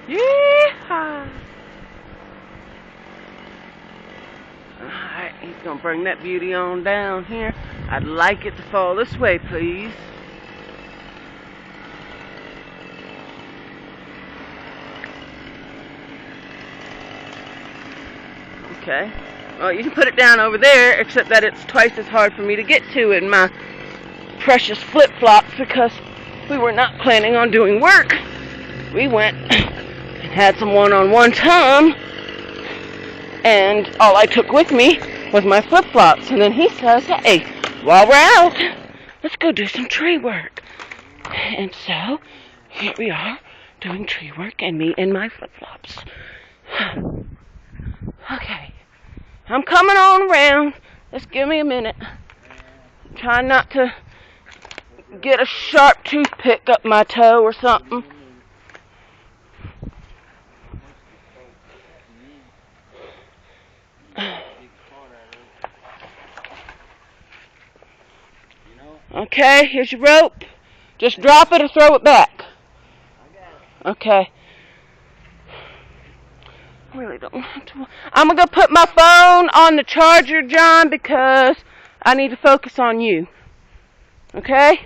Yeehaw! Alright, he's gonna bring that beauty on down here. I'd like it to fall this way, please. Okay. Well, you can put it down over there, except that it's twice as hard for me to get to in my precious flip-flops because we were not planning on doing work. We went and had some one-on-one time, and all I took with me was my flip-flops. And then he says, hey, while we're out, let's go do some tree work. And so, here we are doing tree work and me in my flip-flops. Okay. I'm coming on around. Just give me a minute. I'm trying not to get a sharp toothpick up my toe or something. Okay, here's your rope. Just drop it or throw it back. Okay. I really don't want to. I'm going to put my phone on the charger, John, because I need to focus on you. Okay?